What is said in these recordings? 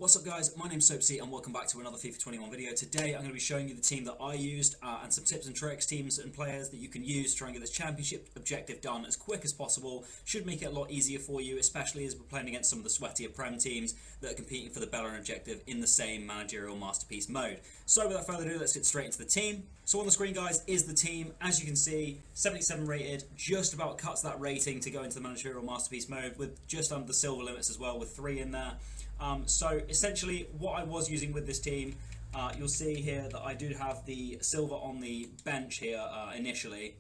What's up guys, my name's Soapsy and welcome back to another FIFA 21 video. Today I'm going to be showing you the team that I used and some tips and tricks, teams and players that you can use to try and get this championship objective done as quick as possible. Should make it a lot easier for you, especially as we're playing against some of the sweatier Prem teams that are competing for the Bellerin objective in the same managerial masterpiece mode. So without further ado, let's get straight into the team. So on the screen guys is the team. As you can see, 77 rated, just about cuts that rating to go into the managerial masterpiece mode with just under the silver limits as well, with 3 in there. So essentially what I was using with this team, you'll see here that I do have the silver on the bench here initially.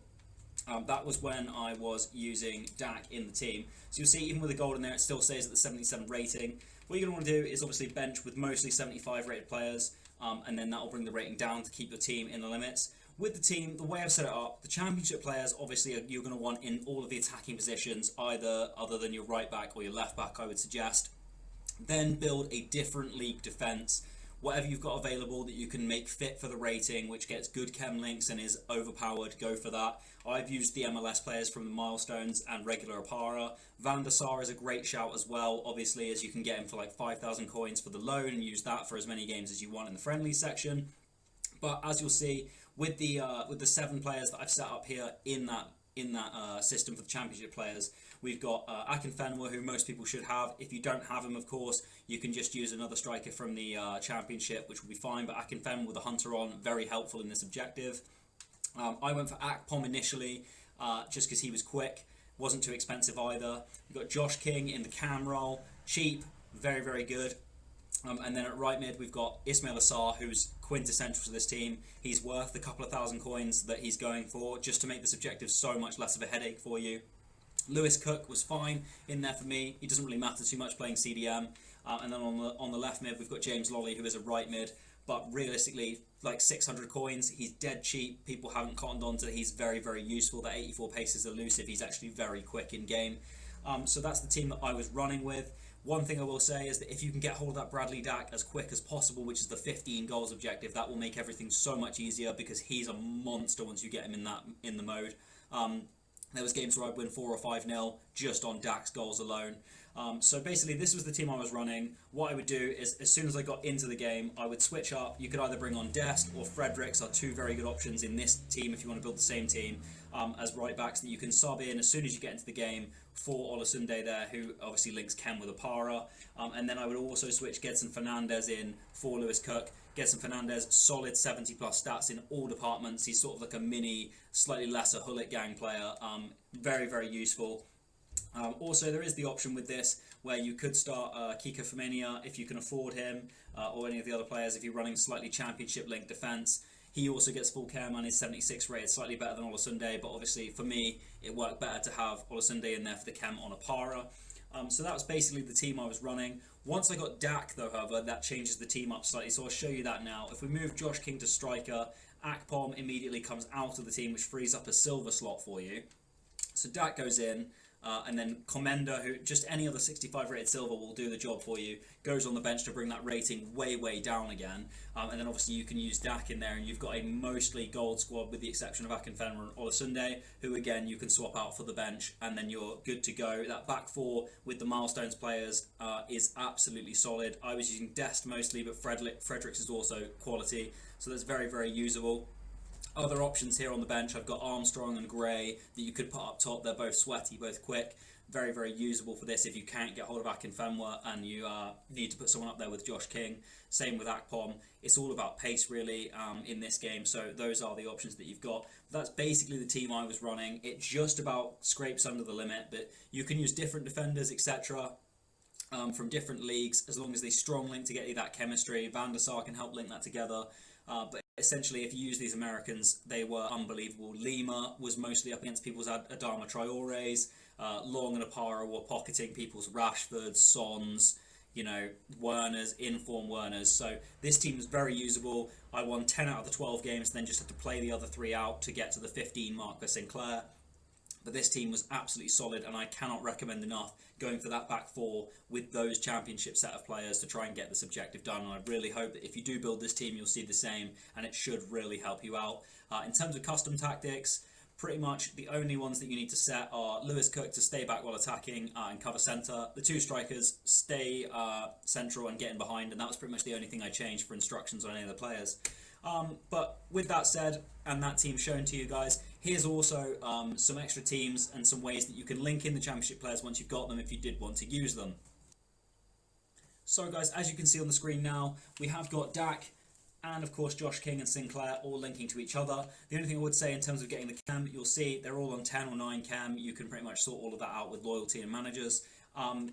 That was when I was using Dak in the team. So you'll see even with the gold in there, it still stays at the 77 rating. What you're going to want to do is obviously bench with mostly 75 rated players, and then that will bring the rating down to keep your team in the limits. With the team, the way I've set it up, the championship players obviously you're going to want in all of the attacking positions, either other than your right back or your left back, I would suggest. Then build a different league defense, whatever you've got available that you can make fit for the rating, which gets good chem links and is overpowered, go for that. I've used the MLS players from the Milestones and regular Apara. Van der Sar is a great shout as well, obviously, as you can get him for like 5,000 coins for the loan and use that for as many games as you want in the friendly section. But as you'll see, with the 7 players that I've set up here in that system for the championship players, we've got Akinfenwa, who most people should have. If you don't have him, of course, you can just use another striker from the championship, which will be fine. But Akinfenwa with a hunter on, very helpful in this objective. I went for Akpom initially, just because he was quick, wasn't too expensive either. You've got Josh King in the cam role, cheap, very, very good. And then at right mid, we've got Ismail Assar, who's quintessential to this team. He's worth the couple of thousand coins that he's going for, just to make this objective so much less of a headache for you. Lewis Cook was fine in there for me. He doesn't really matter too much playing CDM. And then on the left mid, we've got James Lolly, who is a right mid. But realistically, like 600 coins, he's dead cheap. People haven't cottoned on to that. He's very, very useful. That 84 pace is elusive. He's actually very quick in game. So that's the team that I was running with. One thing I will say is that if you can get hold of that Bradley Dack as quick as possible, which is the 15 goals objective, that will make everything so much easier because he's a monster once you get him in the mode. There was games where I'd win 4 or 5-0 just on Dack's goals alone. So basically, this was the team I was running. What I would do is, as soon as I got into the game, I would switch up. You could either bring on Dest or Fredericks are 2 very good options in this team if you want to build the same team as right backs that you can sub in as soon as you get into the game for Olasunde there, who obviously links Ken with Apara. And then I would also switch Gedson Fernandez in for Lewis Cook. Gedson Fernandez, solid 70 plus stats in all departments. He's sort of like a mini, slightly lesser Hullet gang player. Very, very useful. Also, there is the option with this where you could start Kika Femenia if you can afford him, or any of the other players if you're running slightly championship-linked defence. He also gets full chem and is 76 rated, slightly better than Olasunde, but obviously for me it worked better to have Olasunde in there for the chem on Apara. So that was basically the team I was running. Once I got Dak though, however, that changes the team up slightly, so I'll show you that now. If we move Josh King to striker, Akpom immediately comes out of the team, which frees up a silver slot for you. So Dak goes in, and then Comenda, who just any other 65 rated silver will do the job for you, goes on the bench to bring that rating way, way down again. And then obviously you can use Dak in there, and you've got a mostly gold squad with the exception of Akinfenwa and Olasunde, who again you can swap out for the bench, and then you're good to go. That back 4 with the Milestones players is absolutely solid. I was using Dest mostly, but Fredericks is also quality, so that's very, very usable. Other options here on the bench, I've got Armstrong and Gray that you could put up top. They're both sweaty, both quick. Very, very usable for this if you can't get hold of Akinfenwa and you need to put someone up there with Josh King. Same with Akpom. It's all about pace really in this game, so those are the options that you've got. That's basically the team I was running. It just about scrapes under the limit, but you can use different defenders, etc. From different leagues, as long as they strong link to get you that chemistry. Van der Sar can help link that together. But essentially, if you use these Americans, they were unbelievable. Lima was mostly up against people's Adama Traores. Long and Apara were pocketing people's Rashfords, Sons, you know, Werners, inform Werners. So this team was very usable. I won 10 out of the 12 games, and then just had to play the other 3 out to get to the 15 mark for Sinclair. But this team was absolutely solid, and I cannot recommend enough going for that back 4 with those championship set of players to try and get this objective done. And I really hope that if you do build this team, you'll see the same, and it should really help you out. In terms of custom tactics, Pretty much the only ones that you need to set are Lewis Cook to stay back while attacking and cover centre. The two strikers stay central and get in behind, and that was pretty much the only thing I changed for instructions on any of the players. But with that said, and that team shown to you guys, here's also some extra teams and some ways that you can link in the championship players once you've got them if you did want to use them. So guys, as you can see on the screen now, we have got Dak and of course Josh King and Sinclair all linking to each other. The only thing I would say in terms of getting the cam, you'll see they're all on 10 or 9 cam. You can pretty much sort all of that out with loyalty and managers.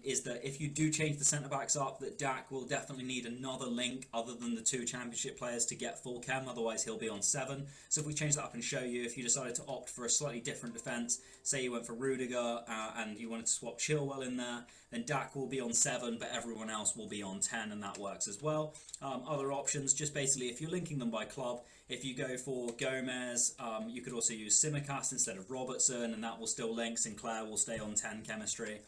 Is that if you do change the centre backs up, that Dak will definitely need another link other than the two championship players to get full cam, otherwise he'll be on 7. So if we change that up and show you, if you decided to opt for a slightly different defence, say you went for Rudiger and you wanted to swap Chilwell in there, then Dak will be on 7 but everyone else will be on 10, and that works as well. Other options, just basically if you're linking them by club, if you go for Gomez, you could also use Simicast instead of Robertson, and that will still link. Sinclair will stay on 10 chemistry.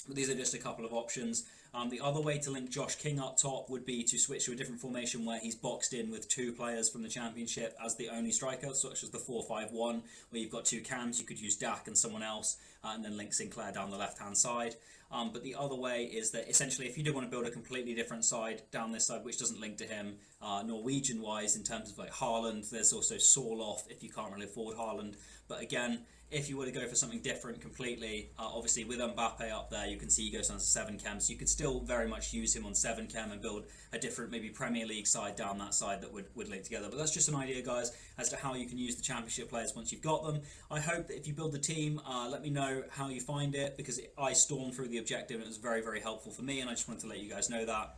But these are just a couple of options. The other way to link Josh King up top would be to switch to a different formation where he's boxed in with 2 players from the championship as the only striker, such as the 4-5-1, where you've got 2 cams. You could use Dak and someone else, and then link Sinclair down the left-hand side. But the other way is that essentially if you do want to build a completely different side down this side, which doesn't link to him Norwegian-wise in terms of like Haaland, there's also Sorloth if you can't really afford Haaland. But again, if you were to go for something different completely, obviously with Mbappe up there, you can see he goes down to 7 cam, so you could still very much use him on 7 cam and build a different maybe Premier League side down that side that would link together. But that's just an idea, guys, as to how you can use the championship players once you've got them. I hope that if you build the team, let me know how you find it, because I stormed through the objective and it was very, very helpful for me, and I just wanted to let you guys know that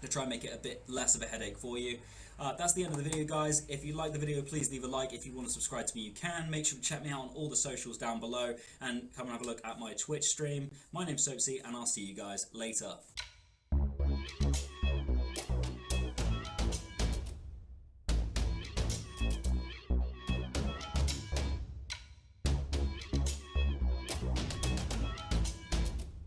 to try and make it a bit less of a headache for you. That's the end of the video, guys. If you like the video, please leave a like. If you want to subscribe to me, you can. Make sure to check me out on all the socials down below and come and have a look at my Twitch stream. My name's Soapsy, and I'll see you guys later.